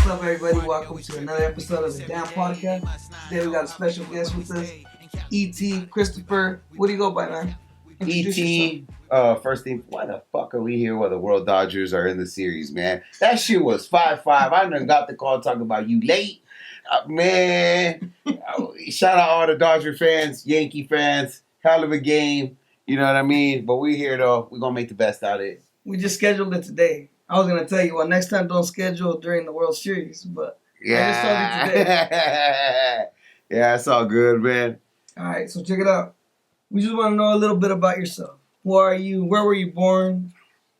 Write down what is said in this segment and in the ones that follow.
What's up, everybody? Welcome to another episode of the Damn Podcast. Today we got a special guest with us, E.T. Christopher. What do you go by, man? E.T. First thing, why the fuck are we here while the World Dodgers are in the series, man? That shit was 5-5. I done got the call talking about you late. Man, shout out all the Dodger fans, Yankee fans. Hell of a game. You know what I mean? But we here, though. We're going to make the best out of it. We just scheduled it today. I was going to tell you, well, next time don't schedule during the World Series, but I just told you today. Yeah, it's all good, man. All right, so check it out. We just want to know a little bit about yourself. Who are you? Where were you born?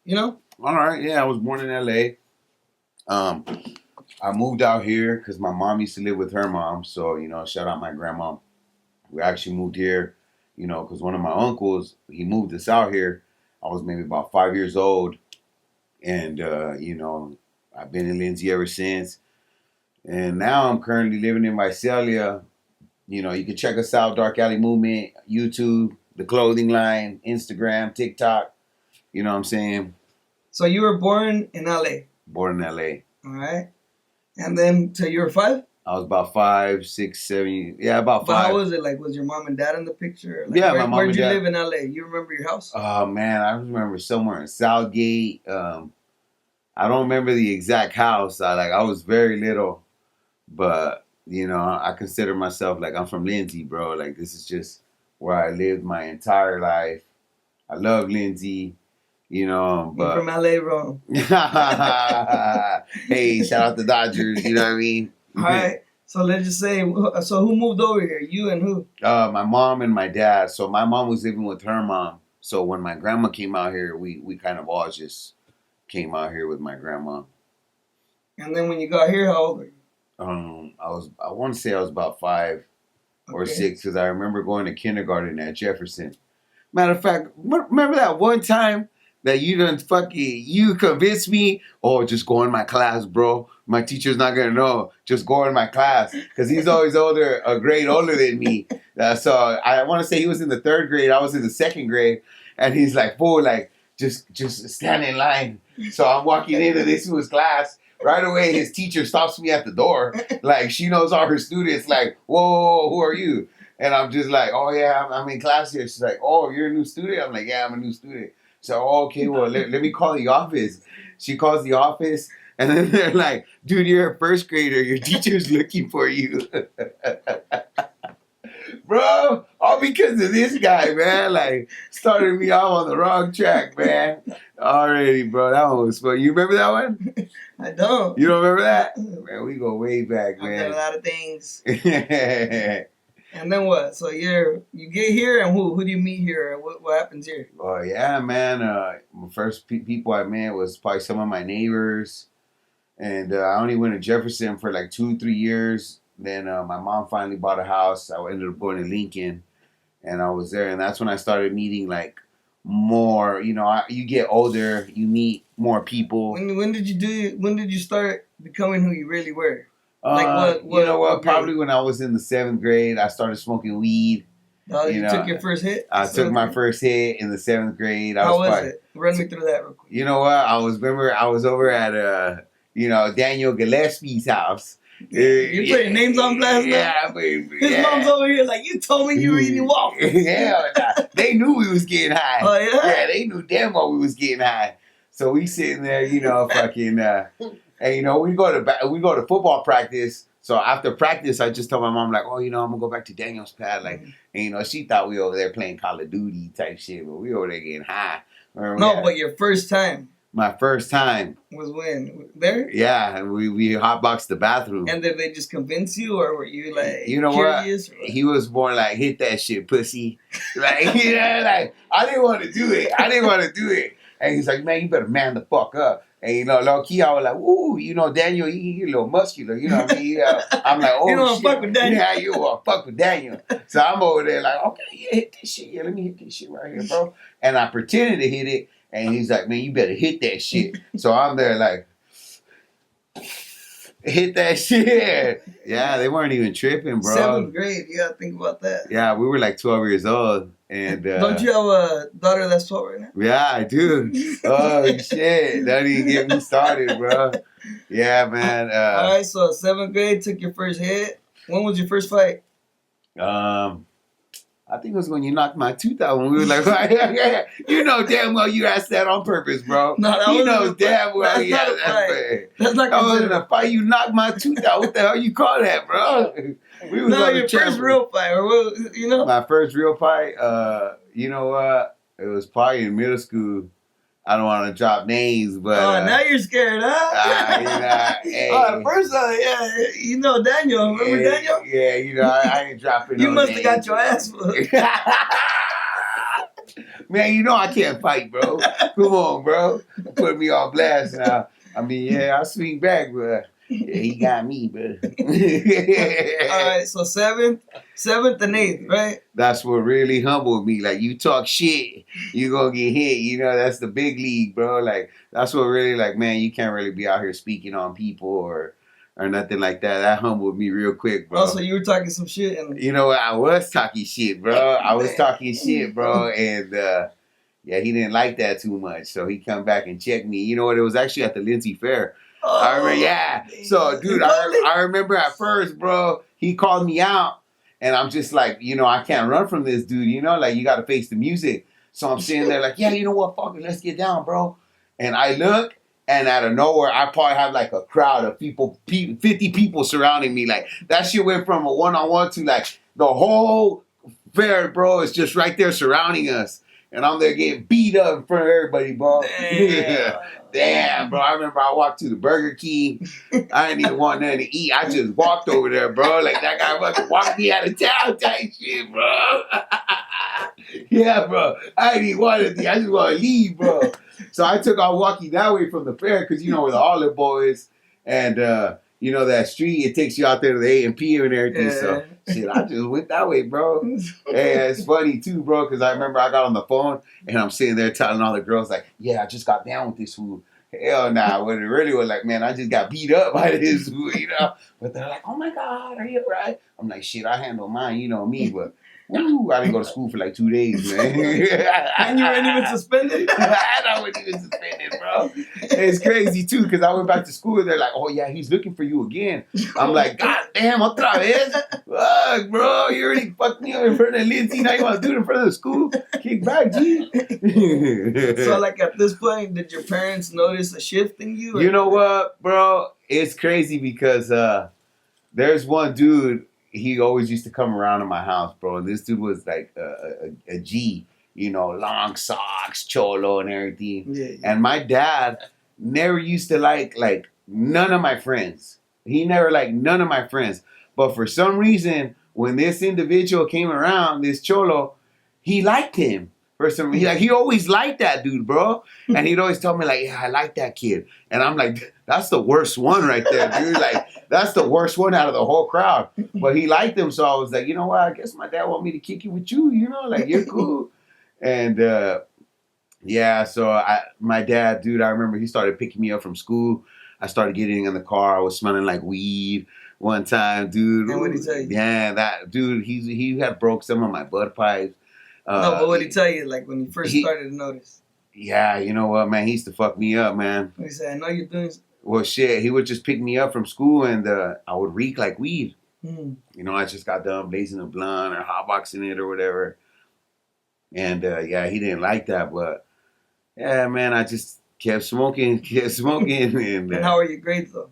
You know? All right, yeah, I was born in L.A. I moved out here because my mom used to live with her mom. So, shout out my grandma. We actually moved here, because one of my uncles, he moved us out here. I was maybe about 5 years old. And, I've been in Lindsay ever since. And now I'm currently living in Visalia. You can check us out, Dark Alley Movement, YouTube, the clothing line, Instagram, TikTok. You know what I'm saying? So you were born in L.A.? Born in L.A. All right. And then till you were 5? I was about 5, 6, 7. Yeah, about 5. But how was it? Like, was your mom and dad in the picture? Like, Yeah, my mom and dad. Where'd you live in L.A.? You remember your house? Oh, man, I remember somewhere in Southgate. I don't remember the exact house. I was very little. But, I consider myself, I'm from Lindsay, bro. Like, this is just where I lived my entire life. I love Lindsay. But you're from LA, bro. Hey, shout out the Dodgers. You know what I mean? All right. So let's just say, so who moved over here? You and who? My mom and my dad. So my mom was living with her mom. So when my grandma came out here, we kind of all just came out here with my grandma. And then when you got here, how old were you? I want to say I was about 5 or 6 because I remember going to kindergarten at Jefferson. Matter of fact, remember that one time that you convinced me, just go in my class, bro. My teacher's not going to know. Just go in my class. Because he's always a grade older than me. So I want to say he was in the 3rd grade. I was in the 2nd grade. And he's like, fool, just stand in line. So I'm walking into this was class. Right away, his teacher stops me at the door. She knows all her students. Whoa, who are you? And I'm just like, oh, yeah, I'm in class here. She's like, oh, you're a new student? I'm like, yeah, I'm a new student. So, okay, well, let me call the office. She calls the office, and then they're like, dude, you're a 1st grader. Your teacher's looking for you. Bro, all because of this guy, man. Started me off on the wrong track, man. Already, bro. That one was fun. You remember that one? I don't. You don't remember that? Man, we go way back, man. I've done a lot of things. And then what? So you get here, and who do you meet here? What happens here? Oh, yeah, man. The first people I met was probably some of my neighbors. And I only went to Jefferson for 2-3 years. Then my mom finally bought a house. I ended up going to Lincoln. And I was there. And that's when I started meeting, more. You get older. You meet more people. When did you start becoming who you really were? What probably when I was in the 7th grade, I started smoking weed. Oh, you took your first hit? I took my first hit in the 7th grade. How was it? Run me through that real quick. You know what? I was over at Daniel Gillespie's house. You're putting names on blast now? Yeah, His mom's over here you told me you were eating waffles. Yeah, they knew we was getting high. Oh, yeah? Yeah, they knew damn well we was getting high. So we sitting there, fucking... And we go to football practice. So after practice, I just told my mom I'm gonna go back to Daniel's pad. And she thought we over there playing Call of Duty type shit, but we over there getting high. But your first time. My first time was when there. Yeah, we hotboxed the bathroom. And did they just convince you, or were you curious? What? He was more hit that shit, pussy. I didn't want to do it. And he's like, man, you better man the fuck up. And, low key, I was like, ooh, Daniel, he a little muscular, you know what I mean? I'm like, oh, you don't fuck with Daniel. Yeah, you want to fuck with Daniel. So I'm over there okay, yeah, hit this shit. Yeah, let me hit this shit right here, bro. And I pretended to hit it. And he's like, man, you better hit that shit. So I'm there Hit that shit. Yeah, they weren't even tripping, bro. 7th grade. You gotta think about that. Yeah, we were like 12 years old. And don't you have a daughter that's 12 right now? Yeah, I do. Oh shit! Don't even get me started, bro. Yeah, man. All right, so 7th grade took your first hit. When was your first fight? I think it was when you knocked my tooth out when we were like, you know damn well you asked that on purpose, bro. No, that you wasn't know a damn fight. well That's not a fight. That's not that wasn't a fight. You knocked my tooth out. What the hell you call that, bro? We was no, on your first real fight, or what, you know? My first real fight. You know what? It was probably in middle school. I don't want to drop names, but now you're scared, huh? Hey. First, yeah, you know Daniel. Remember Daniel? Yeah, you know I ain't dropping. You must have got your ass fucked. Man, you know I can't fight, bro. Come on, bro. Put me on blast now. I mean, yeah, I'll swing back, but yeah, he got me, bro. All right, so 7th and 8th, right? That's what really humbled me. Like, you talk shit, you gonna get hit. You know, that's the big league, bro. Like, that's what really, like, man, you can't really be out here speaking on people or nothing like that. That humbled me real quick, bro. Oh, so you were talking some shit, and you know what? I was talking shit, bro. I was talking shit, bro, and yeah, he didn't like that too much, so he come back and checked me. You know what? It was actually at the Lindsay Fair. oh, I remember, yeah. So, dude, I remember at first, bro, he called me out, and I'm just like, you know, I can't run from this dude. You know, like you got to face the music. So I'm sitting there like, yeah, you know what? Fuck it, let's get down, bro. And I look. And out of nowhere, I probably have like a crowd of people, 50 people surrounding me. Like, that shit went from a one-on-one to like the whole fair, bro, is just right there surrounding us. And I'm there getting beat up in front of everybody, bro. Damn. Damn, bro. I remember I walked to the Burger King. I didn't even want nothing to eat. I just walked over there, bro. Like, that guy fucking walked me out of town type shit, bro. Yeah, bro. I didn't even want anything. I just want to leave, bro. So I took off walking that way from the fair because, you know, where the Olive Bowl is. And, you know, that street, it takes you out there to the A&P and everything. Yeah. So, shit, I just went that way, bro. Hey, it's funny, too, bro, because I remember I got on the phone and I'm sitting there telling all the girls, like, yeah, I just got down with this food. Hell nah. When it really was like, man, I just got beat up by this food, you know. But they're like, oh, my God, are you all right? I'm like, shit, I handle mine, you know me, but... Woo, I didn't go to school for like 2 days, man. And you weren't even suspended? I wasn't even suspended, bro. It's crazy, too, because I went back to school and they're like, oh, yeah, he's looking for you again. I'm like, God damn, otra vez? Fuck, bro, you already fucked me up in front of Lindsay. Now you want to do it in front of the school? Kick back, G. So, like, at this point, did your parents notice a shift in you? You know what, bro? It's crazy because there's one dude. He always used to come around to my house, bro. And this dude was like a G, you know, long socks, cholo, and everything. Yeah. And my dad never used to like none of my friends. He never liked none of my friends. But for some reason, when this individual came around, this cholo, he liked him. For some reason, he always liked that dude, bro. And he'd always tell me, like, yeah, I like that kid. And I'm like, that's the worst one right there, dude. Like, that's the worst one out of the whole crowd. But he liked him, so I was like, you know what? I guess my dad want me to kick it with you, you know? Like, you're cool. And, yeah, so my dad, dude, I remember he started picking me up from school. I started getting in the car. I was smelling like weed one time, dude. And what did he tell you? Yeah, that dude, he had broke some of my butt pipes. No, but what did he tell you, like, when you first started to notice? Yeah, you know what, man? He used to fuck me up, man. He said, I know you're doing... Well, shit, he would just pick me up from school and I would reek like weed. You know, I just got done blazing a blunt or hotboxing it or whatever. And, yeah, he didn't like that, but, yeah, man, I just kept smoking. And how are your grades, though?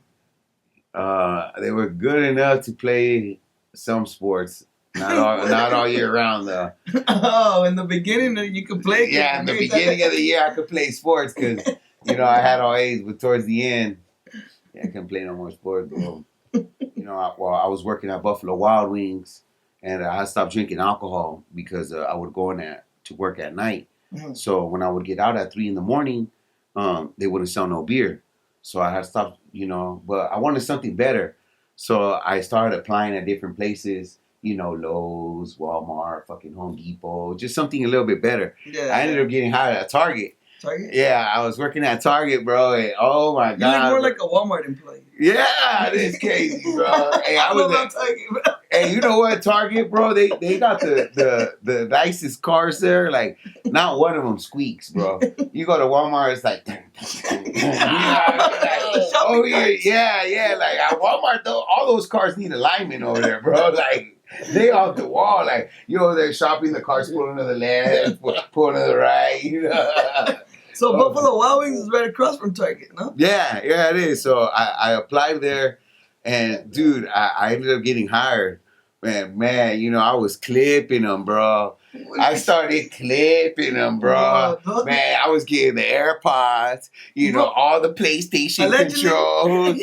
They were good enough to play some sports. Not all year round, though. Oh, in the beginning you could play. Yeah, in the beginning of the year I could play sports because, you know, I had all A's. But towards the end, yeah, I couldn't play no more sports. Bro. You know, I was working at Buffalo Wild Wings, and I stopped drinking alcohol because I would go in to work at night. So when I would get out at 3 a.m, they wouldn't sell no beer. So I had stopped, you know. But I wanted something better. So I started applying at different places. You know, Lowe's, Walmart, fucking Home Depot, just something a little bit better. Yeah. I ended up getting hired at Target. Target? Yeah, I was working at Target, bro. And oh my You god, look more bro. like a Walmart employee. Yeah, it's crazy, bro. Hey, I know about Target, bro. Hey, you know what, Target, bro? They got the nicest cars there. Like, not one of them squeaks, bro. You go to Walmart, it's like, oh yeah. Like at Walmart, though, all those cars need alignment over there, bro. Like, they off the wall. Like, you know, they're shopping, the car's pulling to the left, pulling to the right. You know. So Buffalo Wild Wings is right across from Target, no? Yeah, it is. So I applied there, and dude, I ended up getting hired. Man, you know, I was clipping them, bro. I started clipping them, bro. Man, I was getting the AirPods, you know, all the PlayStation controls.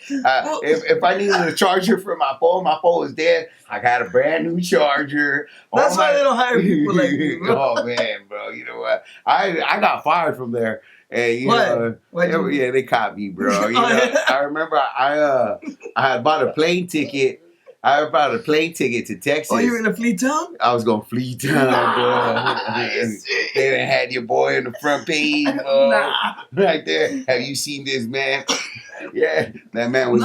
If I needed a charger for my phone was dead. I got a brand new charger. That's why they don't hire people like you, bro. Oh man, bro, you know what? I got fired from there. And you know, yeah, they caught me, bro. You know, I remember I had bought a plane ticket. I bought a plane ticket to Texas. Oh, you were in a Flea Town? I was going to Flea Town, bro. They done had your boy in the front page, right there. Have you seen this man? Yeah, that man was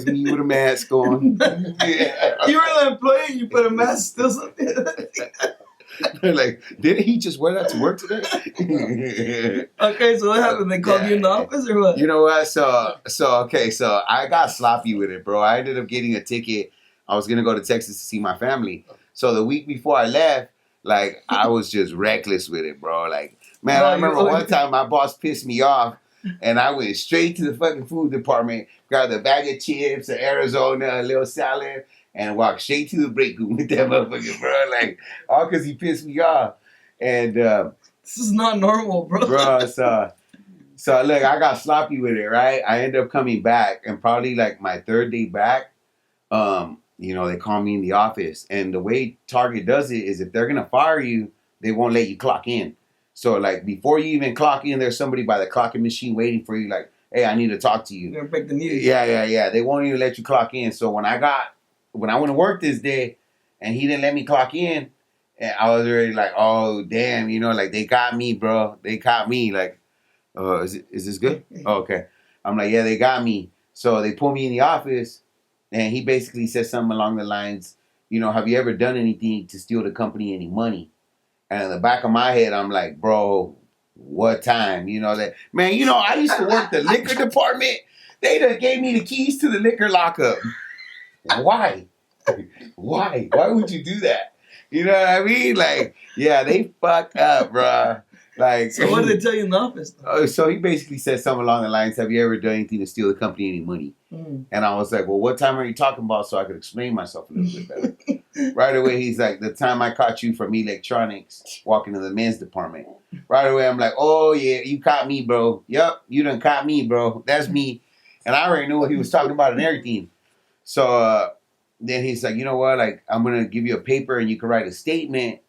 me with a mask on. Yeah. You were an employee and you put a mask still something. They're like, didn't he just wear that to work today? Okay, so what happened? They called you in the office or what? You know what? So I got sloppy with it, bro. I ended up getting a ticket. I was gonna go to Texas to see my family. So the week before I left, like, I was just reckless with it, bro. Like, man, I remember one time my boss pissed me off, and I went straight to the fucking food department, grabbed a bag of chips, an Arizona, a little salad, and walked straight to the break room with that motherfucker, bro. Like, all because he pissed me off. And this is not normal, bro. Bro, so look, I got sloppy with it, right? I ended up coming back, and probably like my third day back, you know, they call me in the office. And the way Target does it is if they're gonna fire you, they won't let you clock in. So like before you even clock in, there's somebody by the clocking machine waiting for you, like, hey, I need to talk to you. You're gonna break the news. Yeah. They won't even let you clock in. So when I went to work this day and he didn't let me clock in, and I was already like, oh damn, you know, like, they got me, bro. They caught me. Like, is this good? Oh, okay. I'm like, yeah, they got me. So they pulled me in the office, and he basically said something along the lines, you know, have you ever done anything to steal the company any money? And in the back of my head, I'm like, bro, what time? You know, that, man, you know, I used to work the liquor department. They done gave me the keys to the liquor lockup. Why? Why would you do that? You know what I mean? Like, yeah, they fucked up, bro. Like, so what did they tell you in the office? So he basically said something along the lines, have you ever done anything to steal the company any money? And I was like, well, what time are you talking about, so I could explain myself a little bit better? Right away, he's like, the time I caught you from electronics walking to the men's department. Right away, I'm like, oh, yeah, you caught me, bro. Yup, you done caught me, bro. That's me. And I already knew what he was talking about and everything. So then he's like, you know what? Like, I'm going to give you a paper and you can write a statement,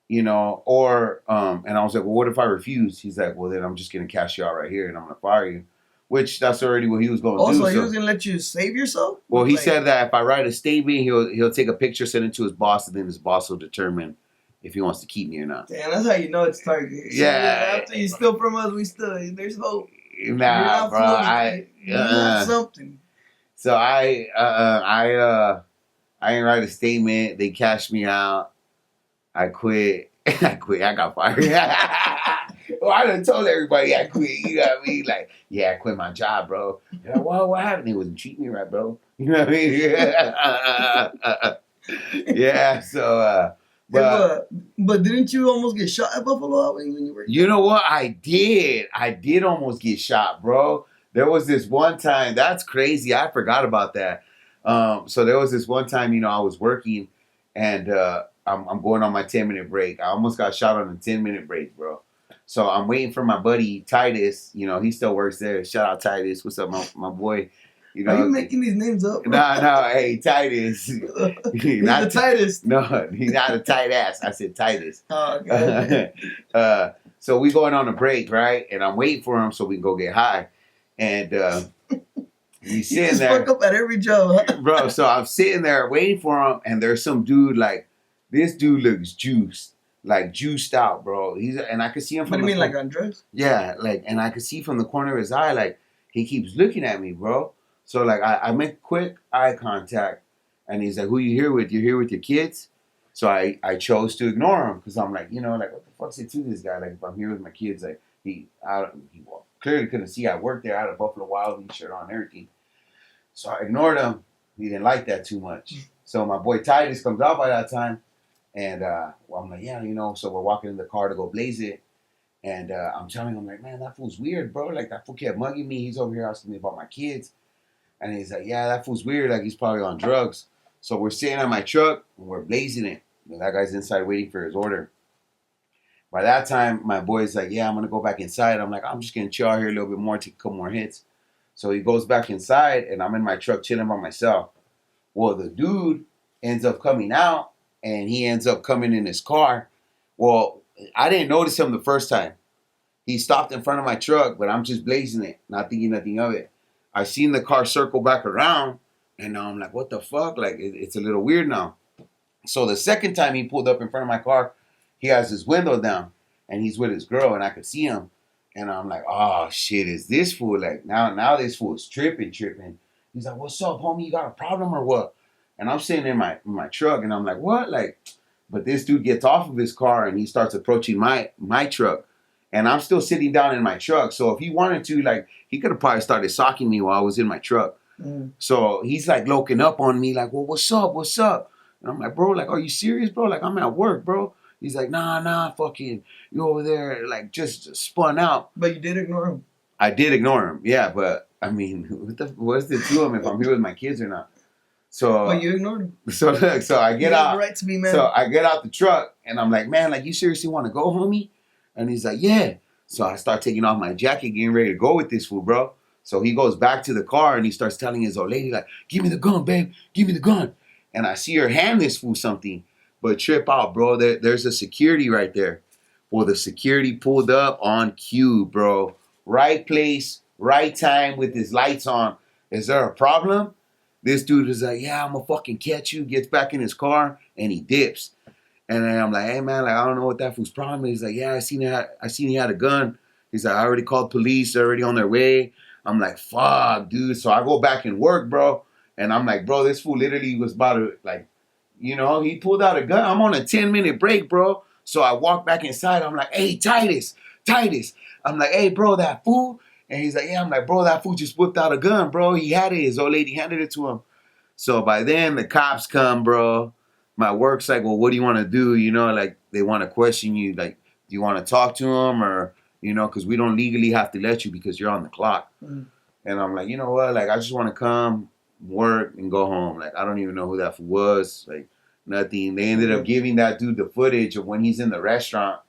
you know, or, and I was like, well, what if I refuse? He's like, well, then I'm just going to cash you out right here and I'm going to fire you. Which that's already what he was going to do. Also, he was going to let you save yourself? Well, he said that if I write a statement, he'll take a picture, send it to his boss, and then his boss will determine if he wants to keep me or not. Damn, that's how you know it's Target. Yeah. So after you steal from us, we still, there's hope. Nah, bro. I something. So I didn't write a statement. They cashed me out. I quit. I got fired. Well, I done told everybody I quit. You know what I mean? Like, yeah, I quit my job, bro. They're like, well, what happened? They wasn't treating me right, bro. You know what I mean? Yeah. So, but didn't you almost get shot at Buffalo Wild Wings when you were? You know what? I did almost get shot, bro. There was this one time. That's crazy. I forgot about that. So there was this one time, you know, I was working, and I'm going on my 10-minute break. I almost got shot on a 10-minute break, bro. So I'm waiting for my buddy Titus. You know, he still works there. Shout out Titus. What's up, my boy? You know, are you making these names up? Bro? No. Hey, Titus. He's not the tightest. No, he's not a tight ass. I said Titus. Oh, okay. So we going on a break, right? And I'm waiting for him so we can go get high. And he's sitting there. Fuck up at every job, huh? Bro, so I'm sitting there waiting for him, and there's some dude, like, this dude looks juiced. like juiced out, bro. And I could see him What from do you the mean, like on drugs? yeah, like, and I could see from the corner of his eye, like, he keeps looking at me, bro. So, like, I make quick eye contact, and he's like, who you here with? You're here with your kids? So I chose to ignore him, because I'm like, you know, like, what the fuck's it to this guy? Like, if I'm here with my kids, like, he clearly couldn't see I worked there. I had a Buffalo Wild Wings shirt on and everything. So I ignored him. He didn't like that too much. So my boy Titus comes out by that time, and well, I'm like, yeah, you know, so we're walking in the car to go blaze it. And I'm telling him, like, man, that fool's weird, bro. Like, that fool kept mugging me. He's over here asking me about my kids. And he's like, yeah, that fool's weird. Like, he's probably on drugs. So we're sitting on my truck, and we're blazing it. And that guy's inside waiting for his order. By that time, my boy's like, yeah, I'm going to go back inside. I'm like, I'm just going to chill out here a little bit more, take a couple more hits. So he goes back inside, and I'm in my truck chilling by myself. Well, the dude ends up coming out, and he ends up coming in his car. Well, I didn't notice him the first time. He stopped in front of my truck, but I'm just blazing it, not thinking nothing of it. I seen the car circle back around, and now I'm like, what the fuck? Like, it's a little weird now. So the second time he pulled up in front of my car, he has his window down, and he's with his girl, and I could see him. And I'm like, oh, shit, is this fool? Like, now this fool is tripping. He's like, what's up, homie? You got a problem or what? And I'm sitting in my truck, and I'm like, what? Like, but this dude gets off of his car, and he starts approaching my truck. And I'm still sitting down in my truck. So if he wanted to, like, he could have probably started socking me while I was in my truck. Mm. So he's, like, loking up on me, like, well, what's up? And I'm like, bro, like, are you serious, bro? Like, I'm at work, bro. He's like, nah, fucking, you over there, like, just spun out. But you did ignore him. I did ignore him, yeah. But, I mean, what's the to him if I'm here with my kids or not? So, but you ignored him. So I get out. Right to be mad. So I get out the truck, and I'm like, man, like, you seriously want to go, homie? And he's like, yeah. So I start taking off my jacket, getting ready to go with this fool, bro. So he goes back to the car, and he starts telling his old lady, like, give me the gun, babe. Give me the gun. And I see her hand this fool something. But trip out, bro. There's a security right there. Well, the security pulled up on cue, bro. Right place, right time with his lights on. Is there a problem? This dude is like, yeah, I'm going to fucking catch you. Gets back in his car, and he dips. And then I'm like, hey, man, like, I don't know what that fool's problem is. He's like, yeah, I seen he had a gun. He's like, I already called police. They're already on their way. I'm like, fuck, dude. So I go back and work, bro. And I'm like, bro, this fool literally was about to, like, you know, he pulled out a gun. I'm on a 10-minute break, bro. So I walk back inside. I'm like, hey, Titus. I'm like, hey, bro, that fool. And he's like, yeah. I'm like, bro, that fool just whipped out a gun, bro. He had it. His old lady handed it to him. So by then, the cops come, bro. My work's like, well, what do you want to do? You know, like, they want to question you. Like, do you want to talk to him or, you know, because we don't legally have to let you because you're on the clock. Mm. And I'm like, you know what? Like, I just want to come, work, and go home. Like, I don't even know who that fool was. Like, nothing. They ended up giving that dude the footage of when he's in the restaurant.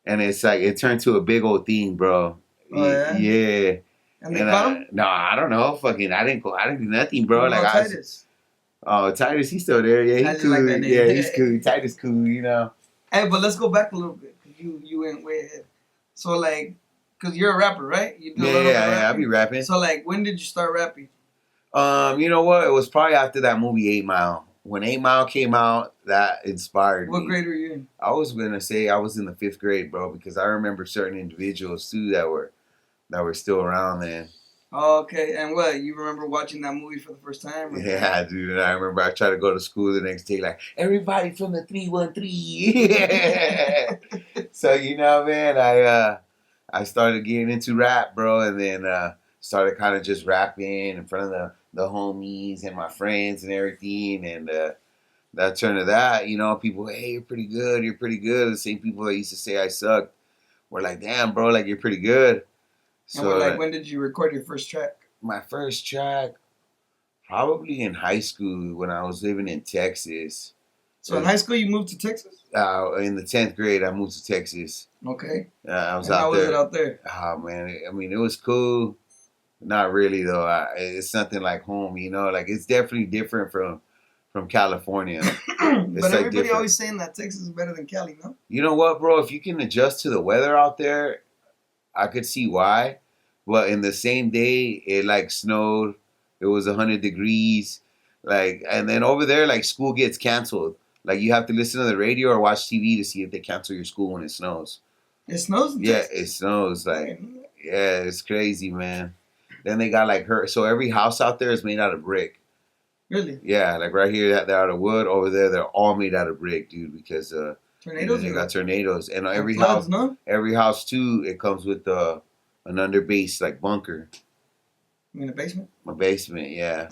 And it's like, it turned to a big old thing, bro. Oh, yeah? Yeah. And they caught him? No, I don't know. Fucking, I didn't do nothing, bro. Like, Titus? Titus, he's still there. Yeah, he's cool. Like yeah, he's cool. Titus cool, you know. Hey, but let's go back a little bit. You went way ahead. So, like, because you're a rapper, right? You do yeah, I be rapping. So, like, when did you start rapping? You know what? It was probably after that movie 8 Mile. When 8 Mile came out, that inspired me. What grade were you in? I was going to say I was in the 5th grade, bro, because I remember certain individuals, too, that were still around then. Oh, okay. And what? You remember watching that movie for the first time? Or? Yeah, dude. And I remember I tried to go to school the next day, like, everybody from the 313. So, you know, man, I started getting into rap, bro, and then started kind of just rapping in front of the homies and my friends and everything. And that turned to that, you know, people, hey, you're pretty good. The same people that used to say I sucked were like, damn, bro, like, you're pretty good. So, and like, when did you record your first track? My first track, probably in high school when I was living in Texas. So in high school, you moved to Texas? In the 10th grade, I moved to Texas. Okay. I was and out how there. Was it out there? Oh, man. I mean, it was cool. Not really, though. It's something like home, you know? Like, it's definitely different from California. But everybody always saying that Texas is better than Cali, no? You know what, bro? If you can adjust to the weather out there, I could see why. But in the same day, it like snowed. It was 100 degrees. Like, and then over there, like, school gets canceled. Like you have to listen to the radio or watch TV to see if they cancel your school when it snows. It snows. Yeah, it snows. Like, yeah, it's crazy, man. Then they got like her. So every house out there is made out of brick. Really? Yeah, like right here they're out of wood. Over there they're all made out of brick, dude. Because tornadoes. They got tornadoes, and every floods, house, no? every house too, it comes with an underbase like bunker. You mean a basement? My basement, yeah.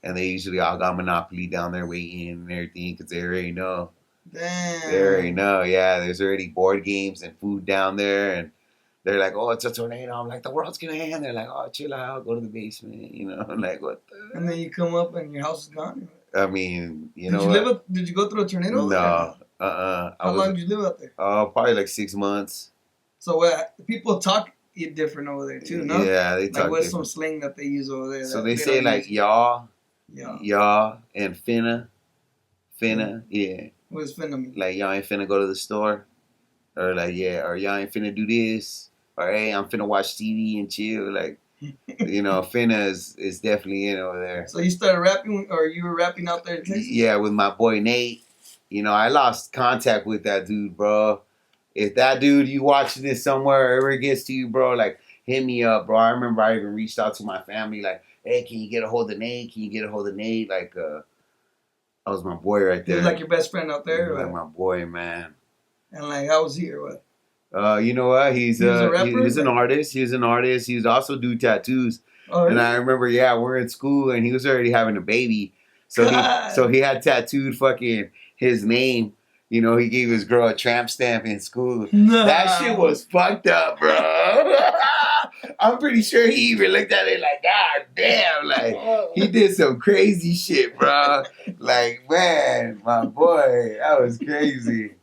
And they usually all got Monopoly down there waiting and everything because they already know. Damn. They already know, yeah. There's already board games and food down there, and they're like, "Oh, it's a tornado." I'm like, "The world's gonna end." They're like, "Oh, chill out, go to the basement." You know, I'm like, "What the?" And then you come up and your house is gone. I mean, Did you go through a tornado? No. How long did you live out there? Probably like 6 months. So people talk different over there too, no? Yeah, they talk. Like what's some slang that they use over there? So they say like y'all, and finna, yeah. What does finna mean? Like y'all ain't finna go to the store, or like or y'all ain't finna do this, or hey, I'm finna watch TV and chill. Like, finna is definitely in over there. So you started rapping, or you were rapping out there in Texas? Yeah, with my boy Nate. I lost contact with that dude, bro. If that dude, you watching this somewhere, ever gets to you, bro, like, hit me up, bro. I remember I even reached out to my family, like, hey, can you get a hold of Nate? Can you get a hold of Nate? Like, that was my boy right there. He was like your best friend out there? Like my boy, man. And like, how was he or what? You know what? He's a rapper? He's an artist. He's an artist. He's also do tattoos. Oh, really? And I remember, we're in school, and he was already having a baby. So he had tattooed fucking his name. He gave his girl a tramp stamp in school. No. That shit was fucked up, bro. I'm pretty sure he even looked at it like, God damn, like, he did some crazy shit, bro. Like, man, my boy, that was crazy.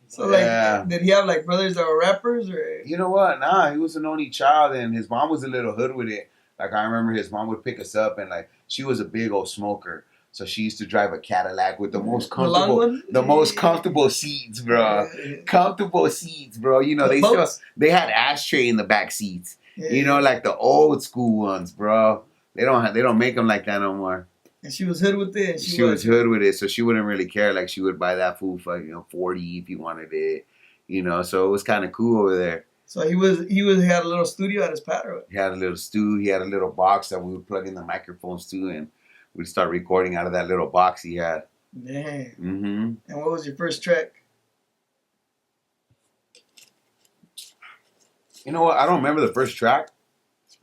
So, like, did he have, like, brothers that were rappers, or? You know what? Nah, he was an only child, and his mom was a little hood with it. Like, I remember his mom would pick us up, and, like, she was a big old smoker. So she used to drive a Cadillac with the most comfortable seats, bro. Comfortable seats, bro. They had ashtray in the back seats. Like the old school ones, bro. They don't make them like that no more. And she was hood with it. She was hood with it, so she wouldn't really care. Like she would buy that food for $40 if you wanted it. So it was kind of cool over there. So he had a little studio at his pad, or what? He had a little stew. He had a little box that we would plug in the microphones to, and we'd start recording out of that little box he had. Damn. Mm-hmm. And what was your first track? You know what? I don't remember the first track,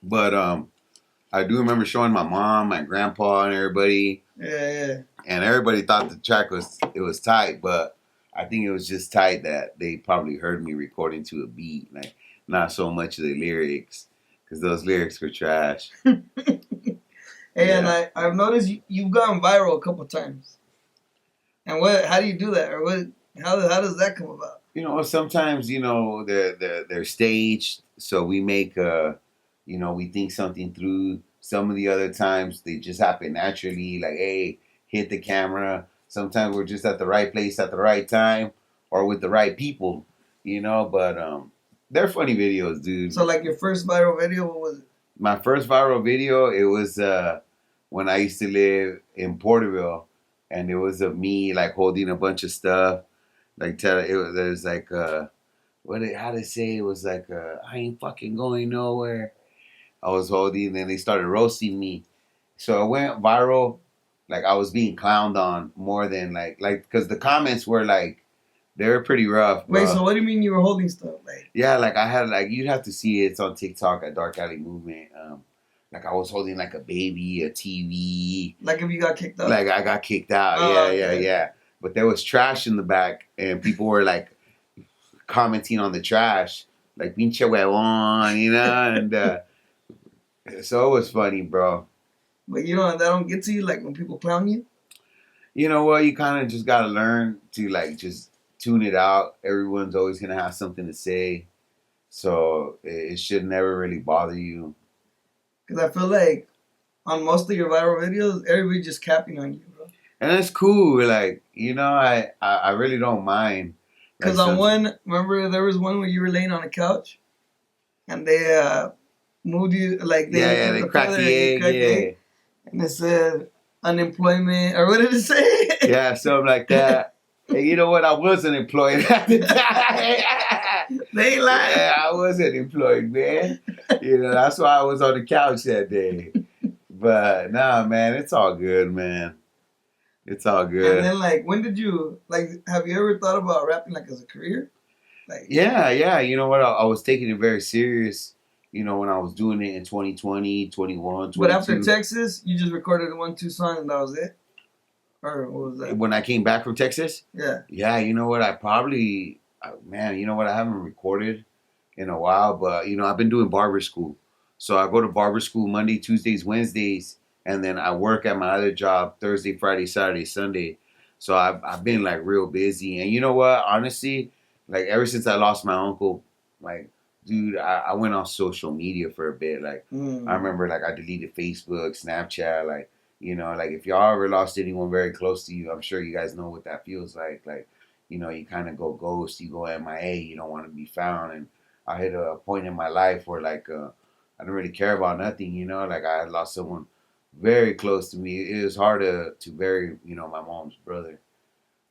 but I do remember showing my mom, my grandpa, and everybody. Yeah. And everybody thought the track was tight, but I think it was just tight that they probably heard me recording to a beat, like not so much of the lyrics, because those lyrics were trash. And I've noticed you've gone viral a couple times. And how do you do that? Or how does that come about? Sometimes, they're staged. So we make, we think something through. Some of the other times they just happen naturally. Like, hey, hit the camera. Sometimes we're just at the right place at the right time or with the right people, But they're funny videos, dude. So, like, your first viral video, what was it? My first viral video, it was when I used to live in Porterville, and it was of me like holding a bunch of stuff, like there's like how to say it was like I ain't fucking going nowhere. I was holding, and they started roasting me, so it went viral. Like I was being clowned on more than like because the comments were like they were pretty rough. Bro. Wait, so what do you mean you were holding stuff? Like, yeah, like I had you'd have to see it. It's on TikTok at Dark Alley Movement. Like I was holding like a baby, a TV. Like if you got kicked out. Like I got kicked out. Oh, yeah. But there was trash in the back, and people were like commenting on the trash, like pinche huevón, and so it was funny, bro. But that don't get to you, like when people clown you. You know what? You kind of just gotta learn to like just tune it out. Everyone's always gonna have something to say, so it should never really bother you. Because I feel like on most of your viral videos, everybody just capping on you, bro. And that's cool. Like, I really don't mind. Because remember there was one where you were laying on a couch, and they moved you, like they cracked the egg, and they said, unemployment, or what did it say? Yeah, something like that. And you know what? I wasn't employed at the time. They ain't lying. Yeah, I wasn't employed, man. You know, that's why I was on the couch that day. But nah, man, it's all good, man. It's all good. And then, like, when did you, like, have you ever thought about rapping, like, as a career? Like, yeah. You know what? I was taking it very serious, you know, when I was doing it in 2020, 21, 22. But after Texas, you just recorded a 1-2 song and that was it? Or what was that? When I came back from Texas? Yeah. Yeah, you know what? Man, you know what? I haven't recorded in a while, but, you know, I've been doing barber school. So I go to barber school Monday, Tuesdays, Wednesdays, and then I work at my other job Thursday, Friday, Saturday, Sunday. So I've been, like, real busy. And you know what? Honestly, like, ever since I lost my uncle, like, dude, I went on social media for a bit. Like, I remember, like, I deleted Facebook, Snapchat. Like, you know, like, if y'all ever lost anyone very close to you, I'm sure you guys know what that feels like. Like, you know, you kind of go ghost, you go MIA, you don't want to be found. And I hit a point in my life where, like, I didn't really care about nothing, you know? Like, I had lost someone very close to me. It was hard to bury, you know, my mom's brother.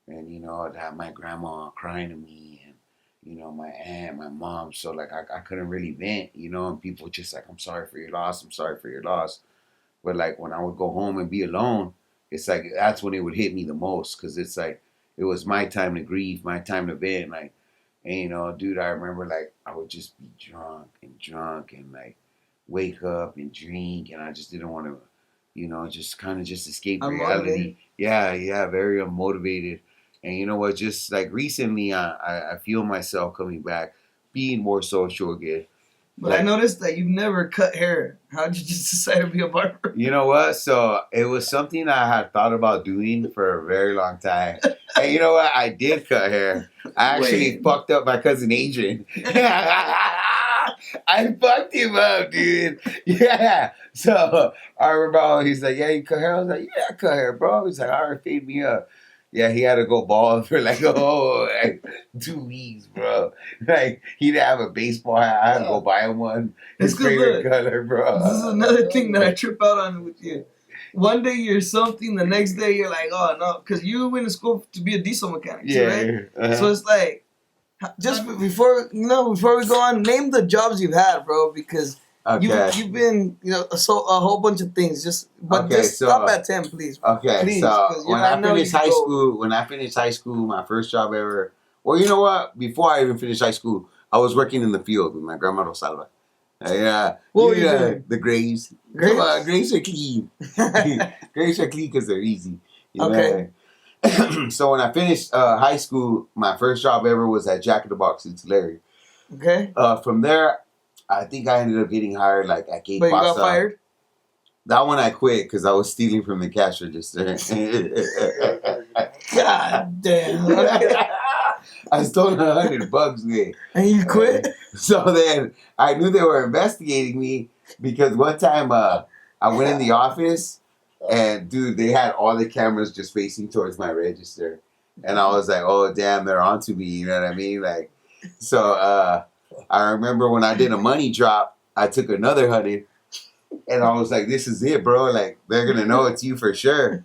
And, you know, I'd have my grandma crying to me and, you know, my aunt, my mom. So, like, I couldn't really vent, you know, and people just like, I'm sorry for your loss. I'm sorry for your loss. But, like, when I would go home and be alone, it's like, that's when it would hit me the most. Because it's like, it was my time to grieve, my time to vent. Like, and, you know, dude, I remember, like, I would just be drunk and, like, wake up and drink. And I just didn't want to, you know, just kind of just escape reality. Yeah, very unmotivated. And you know what? Just like recently, I feel myself coming back, being more social again. But like, I noticed that you've never cut hair. How did you just decide to be a barber? You know what? So it was something I had thought about doing for a very long time. And you know what? I did cut hair. I actually fucked up my cousin Adrian. I fucked him up, dude. Yeah. So I remember he's like, yeah, you cut hair? I was like, yeah, I cut hair, bro. He's like, all right, fade me up. Yeah, he had to go bald for like 2 weeks, bro. Like, he didn't have a baseball hat. I had to go buy him one. His favorite color, bro. This is another thing that I trip out on with you. One day you're something, the next day you're like, oh, no. Because you went to school to be a diesel mechanic, right? Uh-huh. So it's like, just before we go on, name the jobs you've had, bro, because... Okay. You've been, you know, a whole bunch of things. Just stop at 10, please. Okay, please, so when I finished high school, my first job ever. Well, you know what? Before I even finished high school, I was working in the field with my grandma Rosalba. Yeah, what were you doing? The graves. Come on, graves are clean. Graves are clean because they're easy. Okay. So when I finished high school, my first job ever was at Jack in the Box in Tulare. Okay. From there, I think I ended up getting hired like at Gate Pasta. But you got fired? That one I quit because I was stealing from the cash register. God damn. I stole $100, man. And you quit? So then I knew they were investigating me because one time I went in the office and, dude, they had all the cameras just facing towards my register. And I was like, oh, damn, they're onto me. You know what I mean? Like, so, I remember when I did a money drop, I took another 100, and I was like, "This is it, bro. Like they're gonna know it's you for sure."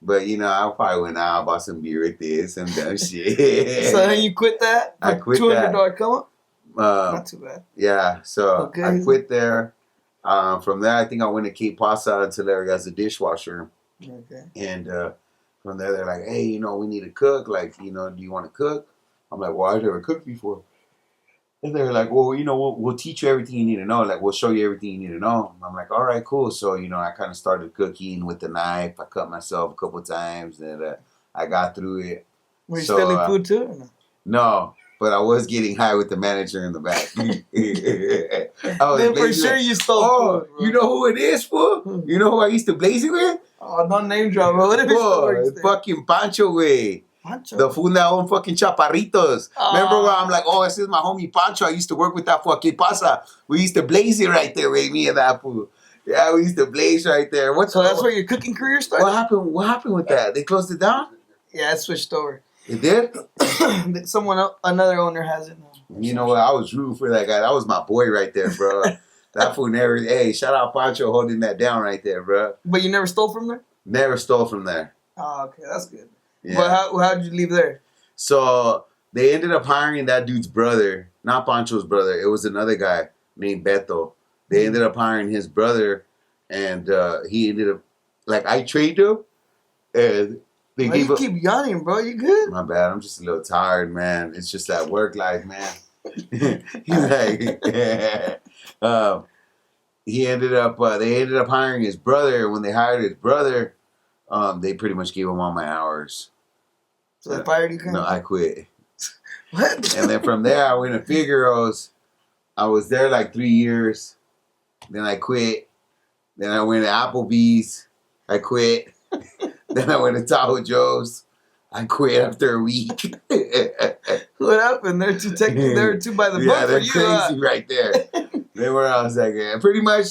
But you know, I probably went out, bought some beer with this, some dumb shit. So then you quit that? I quit $200 come up. Not too bad. Yeah, so I quit there. From there, I think I went to Cape Pasa in Tulare as a dishwasher. Okay. And from there, they're like, "Hey, you know, we need a cook. Like, you know, do you want to cook?" I'm like, "Well, I've never cooked before." And they're like, well, you know, we'll teach you everything you need to know. Like, we'll show you everything you need to know. I'm like, all right, cool. So, you know, I kind of started cooking with the knife. I cut myself a couple times, and I got through it. Were you stealing food too? Or no? No, but I was getting high with the manager in the back. Then for sure you stole food, bro. You know who it is, fool? You know who I used to blaze it with? Oh, don't name drop, bro. What if it's fucking Pancho, way. Pancho. The fool that own fucking chaparritos. Remember where I'm like, oh, this is my homie Pancho. I used to work with that fucking pasa. We used to blaze it right there with me and that fool. Yeah, we used to blaze right there. So that's where your cooking career started? What happened with that? They closed it down? Yeah, it switched over. It did? Another owner has it now. You know what? I was rooting for that guy. That was my boy right there, bro. That fool never, hey, shout out Pancho holding that down right there, bro. But you never stole from there? Never stole from there. Oh, okay, that's good. Yeah. But how'd you leave there? So they ended up hiring that dude's brother, not Pancho's brother. It was another guy named Beto. They ended up hiring his brother, and he ended up, like, I trained him, and they gave you keep yawning, bro. You good? My bad. I'm just a little tired, man. It's just that work life, man. Like, he ended up. They ended up hiring his brother. When they hired his brother, they pretty much gave him all my hours. So they fired you? No, I quit. What? And then from there, I went to Figaro's. I was there like 3 years. Then I quit. Then I went to Applebee's. I quit. Then I went to Tahoe Joe's. I quit after a week. What happened? They're too by the book they're for you. Crazy right there. They were. I was like, pretty much,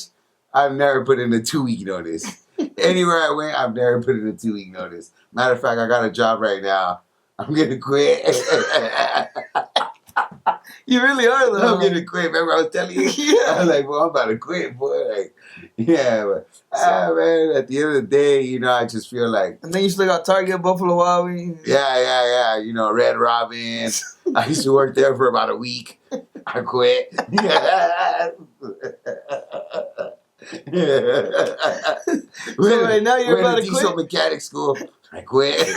I've never put in a 2-week notice. Anywhere I went, I've never put in a 2-week notice. Matter of fact, I got a job right now. I'm gonna quit. You really are, though. I'm gonna quit. Remember I was telling you? Yeah. I was like, well, I'm about to quit, boy. Like, yeah, but man, at the end of the day, you know, I just feel like. And then you still got Target, Buffalo Wild Wings. Yeah. You know, Red Robin. I used to work there for about a week. I quit. So right now you're about to quit? Diesel mechanic school. I quit.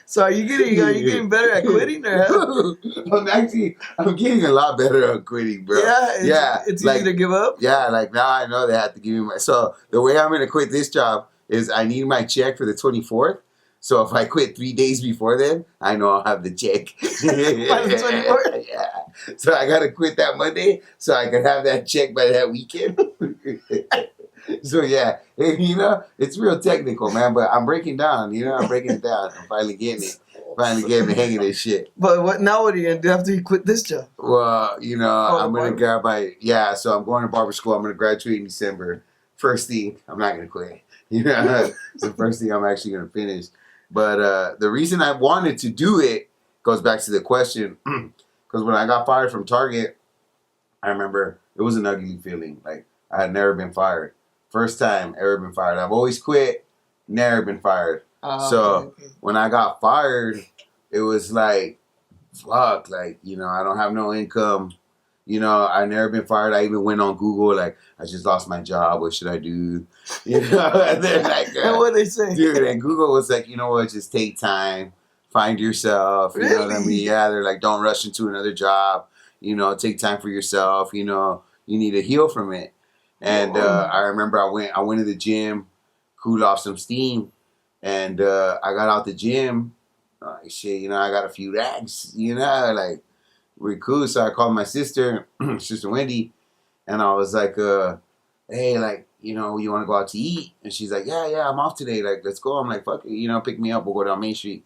So are you getting better at quitting, or? I'm getting a lot better at quitting, bro. Yeah, it's like, easy to give up. Yeah, like now I know they have to give me my. So the way I'm gonna quit this job is I need my check for the 24th. So if I quit 3 days before then, I know I'll have the check. By the 24th? Yeah. So I gotta quit that Monday so I can have that check by that weekend. So yeah, you know, it's real technical, man. But I'm breaking down. You know, I'm breaking it down. I'm finally getting it. Finally getting the hang of this shit. But what are you gonna do after you quit this job? Well, you know, I'm gonna grab my So I'm going to barber school. I'm gonna graduate in December. First thing, I'm not gonna quit. You know, it's the first thing I'm actually gonna finish. But the reason I wanted to do it goes back to the question. Because when I got fired from Target, I remember it was an ugly feeling. Like I had never been fired. First time ever been fired. I've always quit, never been fired. Okay. When I got fired, it was like, fuck, like, you know, I don't have no income. You know, I never been fired. I even went on Google, like, I just lost my job. What should I do? You know, and they're like, and what they say? Dude, and Google was like, you know what, just take time, find yourself. You know what I mean? Yeah, they're like, don't rush into another job. You know, take time for yourself. You know, you need to heal from it. And I remember I went to the gym, cool off some steam, and I got out the gym. Shit, you know, I got a few rags, you know, like, we're cool. So I called my sister, Sister Wendy, and I was like, hey, like, you know, you want to go out to eat? And she's like, yeah, I'm off today. Like, let's go. I'm like, fuck it, you know, pick me up. We'll go down Main Street.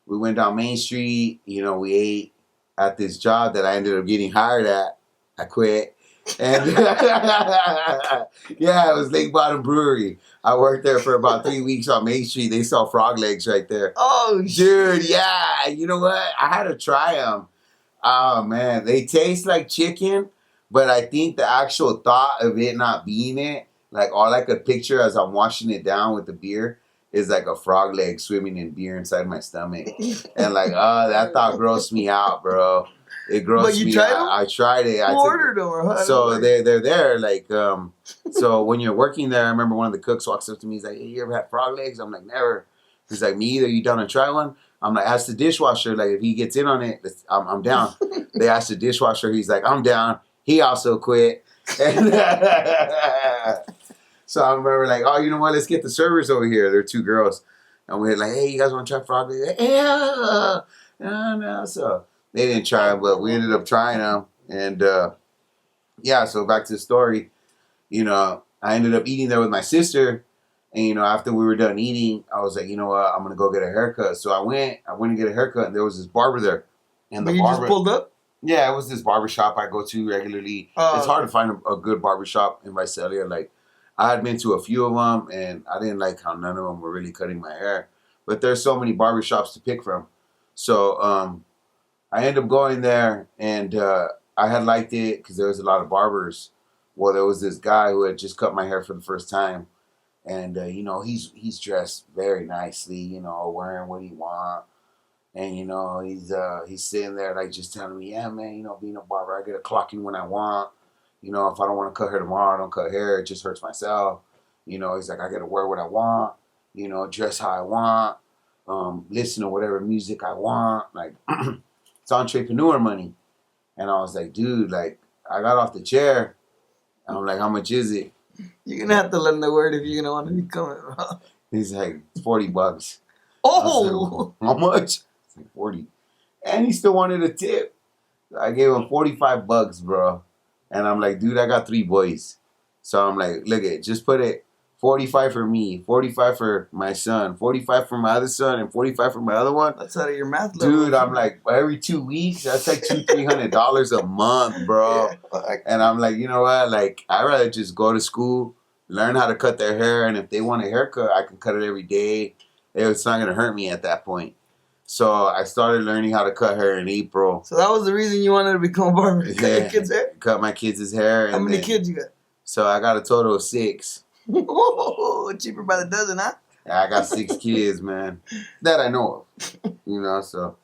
We went down Main Street. You know, we ate at this job that I ended up getting hired at. I quit. And yeah, it was Lake Bottom Brewery. I worked there for about 3 weeks on Main Street. They sell frog legs right there. Oh, dude, yeah. You know what? I had to try them. Oh, man. They taste like chicken, but I think the actual thought of it not being it, like all I could picture as I'm washing it down with the beer is like a frog leg swimming in beer inside my stomach. And like, that thought grossed me out, bro. It grossed me out. I tried it. Who ordered them? Or so they're there. Like, so when you're working there, I remember one of the cooks walks up to me. He's like, hey, you ever had frog legs? I'm like, never. He's like, me either. You down to try one? I'm like, ask the dishwasher. Like, if he gets in on it, I'm down. They asked the dishwasher. He's like, I'm down. He also quit. And so I remember like, oh, you know what? Let's get the servers over here. They're 2 girls. And we're like, hey, you guys want to try frog legs? Like, yeah. No. So they didn't try them, but we ended up trying them. And yeah, so back to the story. You know, I ended up eating there with my sister. And, you know, after we were done eating, I was like, you know what? I'm going to go get a haircut. So I went to get a haircut, and there was this barber there. And you just pulled up? Yeah, it was this barber shop I go to regularly. It's hard to find a good barber shop in Visalia. Like, I had been to a few of them, and I didn't like how none of them were really cutting my hair. But there's so many barber shops to pick from. So I ended up going there, and I had liked it because there was a lot of barbers. Well, there was this guy who had just cut my hair for the first time. And you know, he's dressed very nicely, you know, wearing what he want. And you know, he's sitting there like just telling me, yeah, man, you know, being a barber, I get a clock in when I want. You know, if I don't want to cut hair tomorrow, I don't cut hair. It just hurts myself. You know, he's like, I get to wear what I want. You know, dress how I want. Listen to whatever music I want. Like, it's entrepreneur money. And I was like, dude, like, I got off the chair. And I'm like, how much is it? You're going to have to let him know word if you're going to want to become it, bro. He's like, $40. Oh! Like, how much? It's like 40. And he still wanted a tip. I gave him $45, bro. And I'm like, dude, I got 3 boys. So I'm like, look at, just put it 45 for me, 45 for my son, 45 for my other son, and 45 for my other one. That's out of your math level. Dude, I'm like, every 2 weeks, that's like $200-$300 a month, bro. Yeah, and I'm like, you know what? Like, I'd rather just go to school, learn how to cut their hair, and if they want a haircut, I can cut it every day. It's not going to hurt me at that point. So I started learning how to cut hair in April. So that was the reason you wanted to become a barber? Cut your kids' hair? Cut my kids' hair. How many kids you got? So I got a total of 6. Oh, cheaper by the dozen, huh? Yeah, I got 6 kids, man. That I know of. You know, so.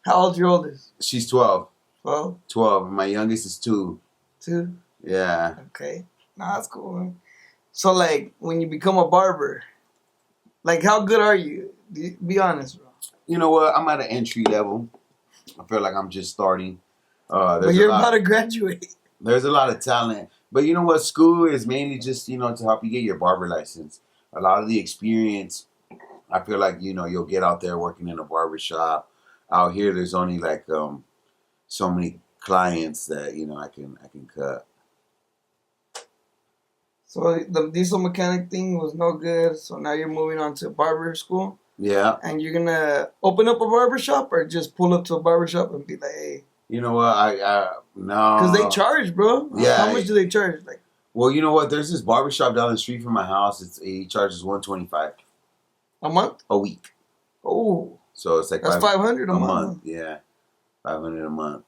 How old's your oldest? She's 12. 12? 12. My youngest is 2. 2? Yeah. Okay. Nah, that's cool, man. So, like, when you become a barber, like, how good are you? Be honest, bro. You know what? I'm at an entry level. I feel like I'm just starting. But you're about to graduate. There's a lot of talent. But you know what? School is mainly just, you know, to help you get your barber license. A lot of the experience, I feel like, you know, you'll get out there working in a barber shop. Out here, there's only like so many clients that, you know, I can cut. So the diesel mechanic thing was no good. So now you're moving on to barber school. Yeah. And you're gonna open up a barber shop or just pull up to a barber shop and be like, hey. You know what? No. Because they charge, bro. Yeah. How much do they charge? Like. Well, you know what? There's this barber shop down the street from my house. He charges $125 a month. A week. Oh. So it's like that's $500 a month. Yeah, $500 a month.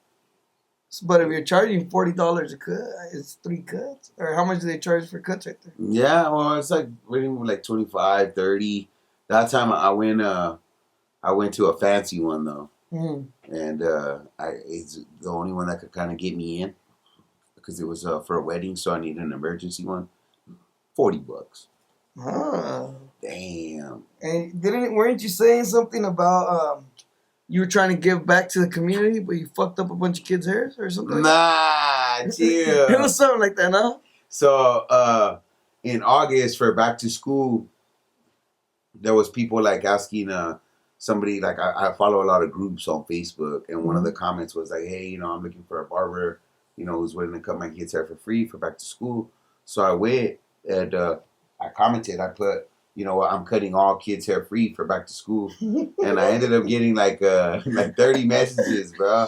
But if you're charging $40 a cut, it's 3 cuts. Or how much do they charge for cuts right there? Yeah, well, it's like like 25, 30. That time I went to a fancy one though, and it's the only one that could kind of get me in because it was for a wedding, so I needed an emergency one. $40. Ah. Damn. And weren't you saying something about you were trying to give back to the community, but you fucked up a bunch of kids' hairs or something? Nah, chill. It was something like that, huh? So in August for back to school, there was people like asking somebody, like I follow a lot of groups on Facebook, and one of the comments was like, hey, you know, I'm looking for a barber, you know, who's willing to cut my kids' hair for free for back to school. So I went and I commented, I put, you know, I'm cutting all kids' hair free for back to school. And I ended up getting like 30 messages, bro,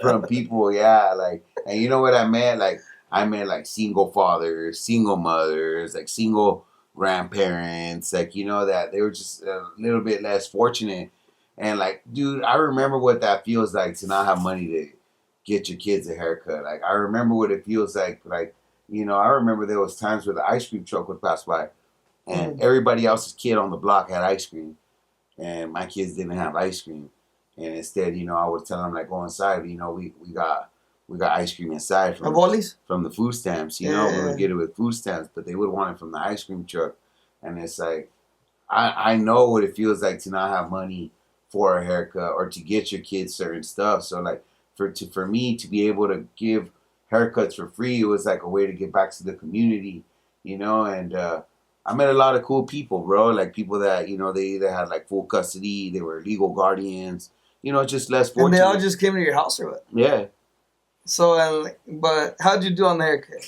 from people. Yeah, like, and you know what I meant? Like, I meant like single fathers, single mothers, like single grandparents, like, you know, that they were just a little bit less fortunate. And like, dude, I remember what that feels like to not have money to get your kids a haircut. Like, I remember what it feels like, you know, I remember there was times where the ice cream truck would pass by and everybody else's kid on the block had ice cream and my kids didn't have ice cream. And instead, you know, I would tell them, like, go inside, you know, we got ice cream inside from the food stamps, you know, we would get it with food stamps, but they would want it from the ice cream truck. And it's like, I know what it feels like to not have money for a haircut or to get your kids certain stuff. So like for me to be able to give haircuts for free, it was like a way to get back to the community, you know. And I met a lot of cool people, bro, like people that, you know, they either had like full custody, they were legal guardians, you know, just less fortunate. And they all just came to your house or what? Yeah. So, but how'd you do on the haircut?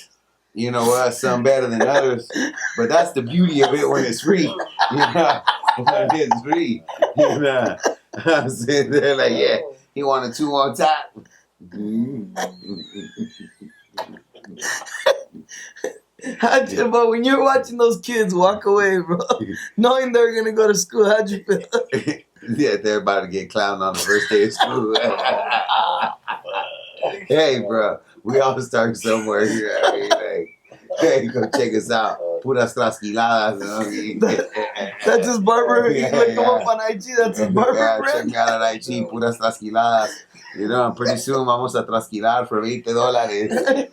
You know what? Some better than others, but that's the beauty of it when it's free. You know, when it's free. You know, I'm sitting there like, yeah, he wanted 2 on top. But when you're watching those kids walk away, bro, knowing they're gonna go to school, how'd you feel? Yeah, they're about to get clowned on the first day of school. Hey, bro, we all start somewhere here. I mean, like, hey, go check us out. puras trasquiladas. That's his barber. You look him up on IG. That's his barber. Check me out on IG, puras trasquiladas. You know, pretty soon vamos a trasquilar for $20.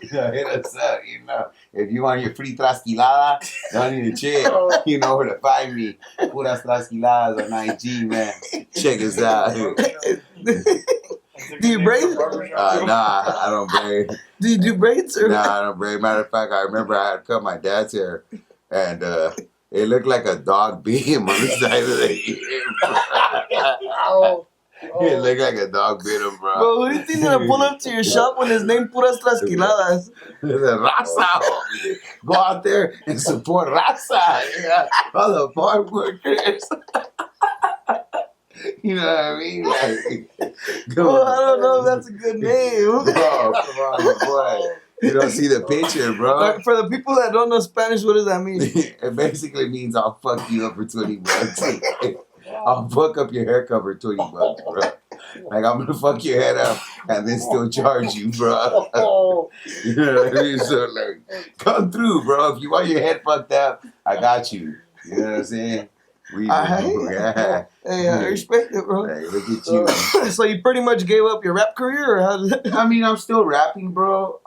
Hit us up, you know. If you want your free trasquilada, don't need to check. You know where to find me. Puras trasquiladas on IG, man. Check us out. Do you braid? Nah, I don't braid. Do you do braids? Or? Nah, I don't braid. Matter of fact, I remember I had cut my dad's hair, and it looked like a dog bit him on the side of the ear. It looked like a dog bit him, bro. Bro, who do you think gonna pull up to your shop when his name puras trasquiladas? The Raza, homie. Go out there and support Raza. Yeah. All the farm workers. You know what I mean? Like, well, I don't know if that's a good name. Bro, come on, boy. You don't see the picture, bro. For the people that don't know Spanish, what does that mean? It basically means I'll fuck you up for $20. I'll fuck up your haircut for $20, bro. Like, I'm gonna fuck your head up and then still charge you, bro. You know what I mean? So, like, come through, bro. If you want your head fucked up, I got you. You know what I'm saying? Yeah. Hey, I respect it, bro. Hey, look at you. So you pretty much gave up your rap career, or how did that? I mean, I'm still rapping, bro.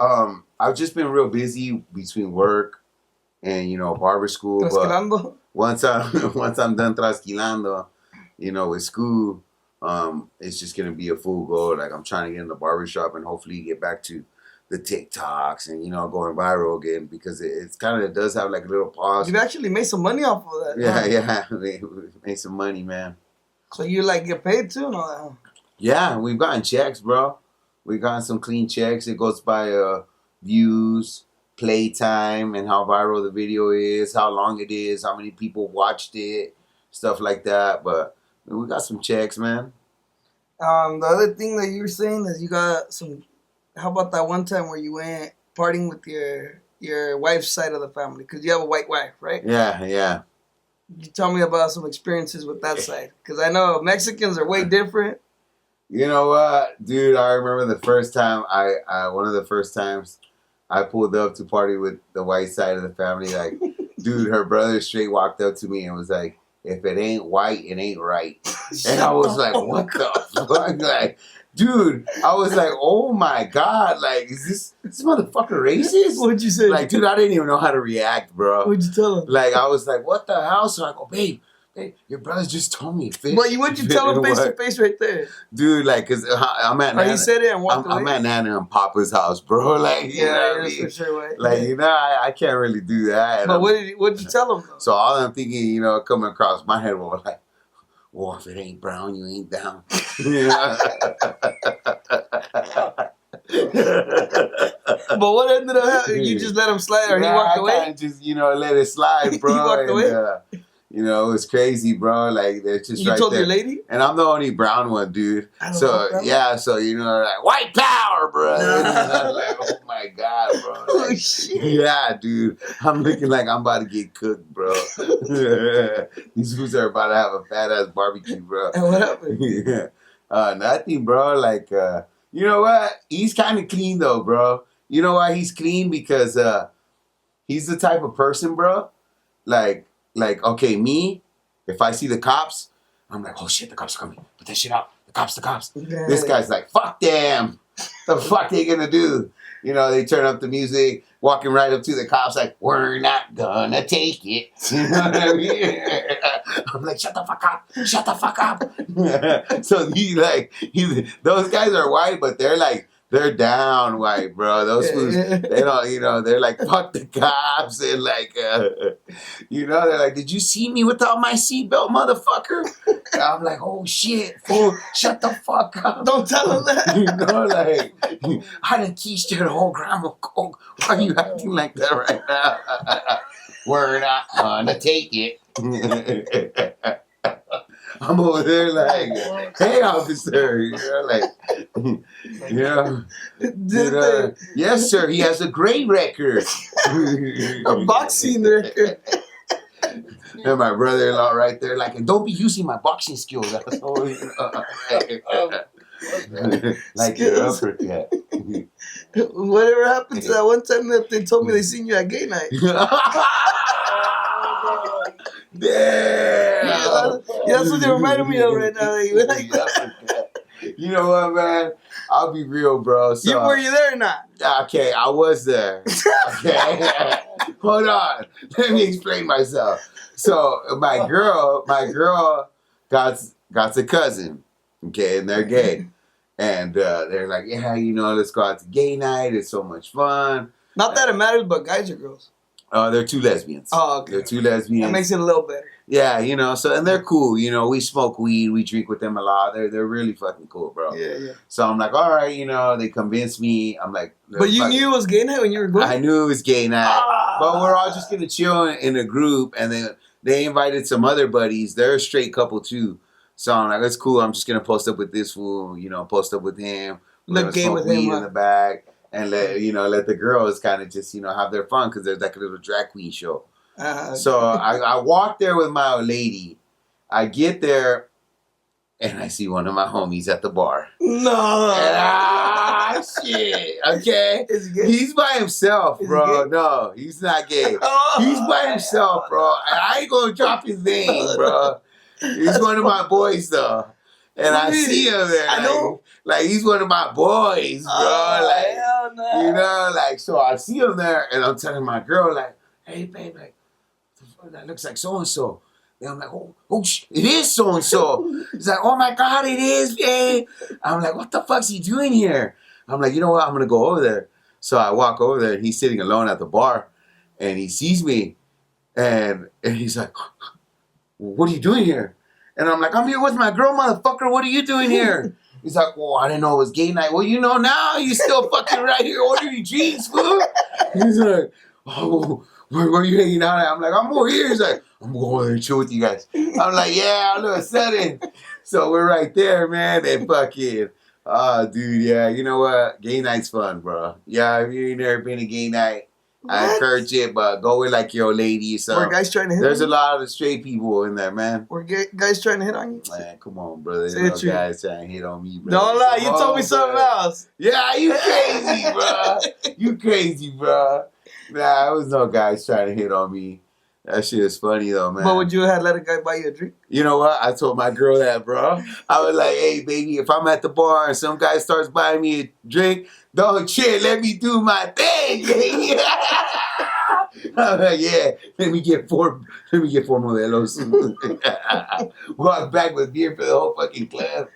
I've just been real busy between work and, you know, barber school. But once I'm done trasquilando, you know, with school, it's just gonna be a full go. Like, I'm trying to get in the barbershop and hopefully get back to the TikToks and, you know, going viral again, because it's kind of does have like a little pause. You actually made some money off of that. Yeah, we made some money, man. So you like get paid too and all that? Yeah, we've gotten checks, bro. We got some clean checks. It goes by views, playtime, and how viral the video is, how long it is, how many people watched it, stuff like that. But we got some checks, man. The other thing that you were saying is you got some. How about that one time where you went partying with your wife's side of the family? Because you have a white wife, right? Yeah. You tell me about some experiences with that side. Because I know Mexicans are way different. You know what, dude? I remember the first time one of the first times I pulled up to party with the white side of the family. Like, dude, her brother straight walked up to me and was like, "If it ain't white, it ain't right." And I was like, "What the fuck?" Like, dude, I was like, "Oh my god! Like, is this motherfucker racist?" What'd you say? Like, dude, I didn't even know how to react, bro. What'd you tell him? Like, I was like, "What the hell?" So I go, "Babe, your brother just told me." But what'd you tell him face to face right there? Dude, like, cause I'm at Nana. He said it and walked away? I'm at Nana and Papa's house, bro. Like, you know what I mean? For sure, right? Like, you know, I can't really do that. But what'd you tell him, though? So all I'm thinking, you know, coming across my head was like, "Well, if it ain't brown, you ain't down." But what ended up happening? You just let him slide, or he walked away? I just, you know, let it slide, bro. He walked away? You know, it was crazy, bro. Like, they're just you told your lady? And I'm the only brown one, dude. So, yeah, so, you know, like, white power, bro. Like, oh, my God, bro. Oh, like, shit. Yeah, dude. I'm looking like I'm about to get cooked, bro. These fools are about to have a fat-ass barbecue, bro. And what happened? Yeah. Nothing, bro. Like, you know what? He's kind of clean, though, bro. You know why he's clean? Because he's the type of person, bro. Like, okay, me, if I see the cops, I'm like, "Oh shit, the cops are coming. Put that shit out. The cops. Yeah. This guy's like, "Fuck them. The fuck they gonna do?" You know, they turn up the music, walking right up to the cops like, "We're not gonna take it." You know what I mean? I'm like, "Shut the fuck up. Shut the fuck up." So those guys are white, but they're down white, bro. Those fools, they don't, you know, they're like, "Fuck the cops," and like, you know, they're like, "Did you see me without my seatbelt, motherfucker?" And I'm like, "Oh shit, fool, shut the fuck up. Don't tell him that." You know, like, I done quiche the whole gram of coke. Why are you acting like that right now? We're not gonna take it. I'm over there like, "Hey, officer," you know, like, you know, "Yes, sir, he has a great record." A boxing record. And my brother-in-law right there like, "And don't be using my boxing skills." Asshole, you know, like your uppercut. Whatever happened to that one time that they told me they seen you at gay night? Yeah, that's what they reminded me of right now. You know what, man? I'll be real, bro. So, were you there or not? Okay, I was there. Okay, hold on. Let me explain myself. So my girl got a cousin. Okay, and they're gay, and they're like, yeah, let's go out to gay night. It's so much fun. Not that it matters, but guys or girls? They're two lesbians. Oh, okay. They're two lesbians. That makes it a little better. Yeah, so, and they're cool. We smoke weed. We drink with them a lot. They're really fucking cool, bro. Yeah. So I'm like, all right, they convinced me. I'm like, but you knew it was gay night when you were going? I knew it was gay night. But we're all just going to chill in a group. And then they invited some other buddies. They're a straight couple, too. So I'm like, that's cool. I'm just going to post up with this fool, post up with him. Look gay with him. In the back. And let the girls kind of just, have their fun because there's like a little drag queen show. So I walk there with my old lady. I get there, and I see one of my homies at the bar. No. And, shit. Okay. He's by himself, bro. No, he's not gay. He's by himself, bro. And I ain't going to drop his name, bro. He's one of my boys, though. And I see him there. I know. Like, he's one of my boys, bro. Hell no. So I see him there, and I'm telling my girl, like, hey, babe, like, that looks like so-and-so. And I'm like, oh, it is so-and-so. He's like, oh, my God, it is, babe. I'm like, what the fuck's he doing here? I'm like, you know what? I'm going to go over there. So I walk over there, and he's sitting alone at the bar, and he sees me, and he's like, what are you doing here? And I'm like, I'm here with my girl, motherfucker. What are you doing here? He's like, well, I didn't know it was gay night. Well, now. You still fucking right here ordering drinks, fool. He's like, oh, where are you hanging out at? I'm like, I'm over here. He's like, I'm going over there and chill with you guys. I'm like, yeah, all of a sudden. So we're right there, man. And fucking, dude, yeah. You know what? Gay night's fun, bro. Yeah, if you ain't never been to gay night, I encourage it, but go with like your old lady. So were guys trying to hit there's on a lot of straight people in there, man. Were guys trying to hit on you? Man, come on, brother. Say No guys trying to hit on me, bro. Don't lie. You told me something else. Yeah, you crazy, bro. You crazy, bro. Nah, there was no guys trying to hit on me. That shit is funny, though, man. But would you have let a guy buy you a drink? You know what? I told my girl that, bro. I was like, hey, baby, if I'm at the bar and some guy starts buying me a drink, don't chill. Let me do my thing, baby. I'm like, yeah, let me get four modelos. Walk back with beer for the whole fucking club.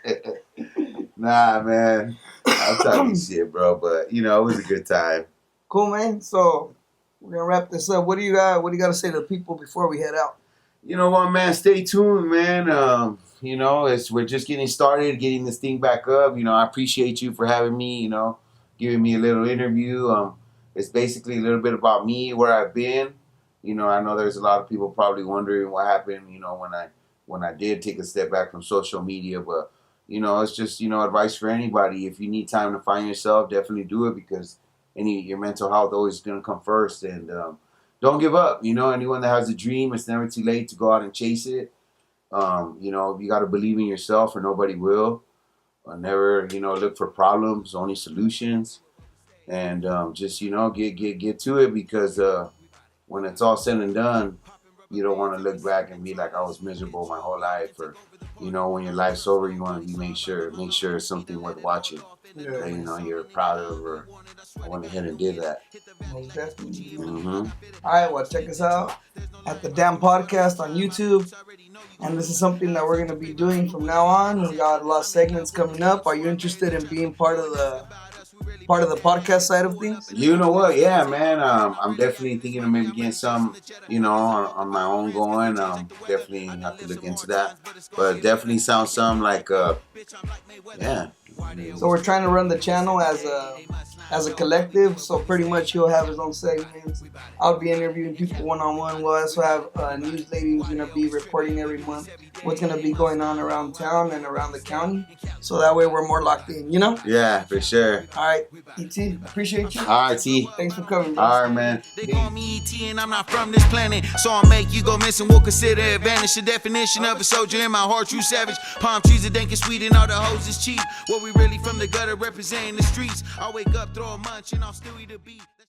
Nah, man. I'm talking shit, bro. But, it was a good time. Cool, man. So we're going to wrap this up. What do you got to say to the people before we head out? You know what, man? Stay tuned, man. We're just getting started, getting this thing back up. I appreciate you for having me, giving me a little interview. It's basically a little bit about me, where I've been. I know there's a lot of people probably wondering what happened, when I did take a step back from social media. But, it's just, advice for anybody. If you need time to find yourself, definitely do it, because your mental health always going to come first. And don't give up. Anyone that has a dream, it's never too late to go out and chase it. You got to believe in yourself, or nobody will. Never, look for problems, only solutions. And just, get to it, because when it's all said and done, you don't want to look back and be like, I was miserable my whole life. Or, when your life's over, you want to make sure it's something worth watching. Yeah. That, you're proud of, or I went ahead and did that. Most definitely. Mm-hmm. All right, well, check us out at the Damn Podcast on YouTube. And this is something that we're going to be doing from now on. We got a lot of segments coming up. Are you interested in being part of the podcast side of things? You know what? Yeah, man. I'm definitely thinking of maybe getting some, on my own going. Definitely have to look into that. But definitely sounds something like, yeah. So we're trying to run the channel as a collective. So pretty much he'll have his own segments. I'll be interviewing people one-on-one. We'll also have a news lady who's going to be reporting every month what's going to be going on around town and around the county. So that way we're more locked in, Yeah, for sure. All right, E.T., appreciate you. All right, T. Thanks for coming, bro. All right, man. They call me E.T. and I'm not from this planet, so I'll make you go missing. We'll consider advantage. The definition of a soldier in my heart, true savage. Palm trees are dank and sweet and all the hoes is cheap. What we really from the gutter representing the streets. I wake up, throw a munch and I'll still eat a beat.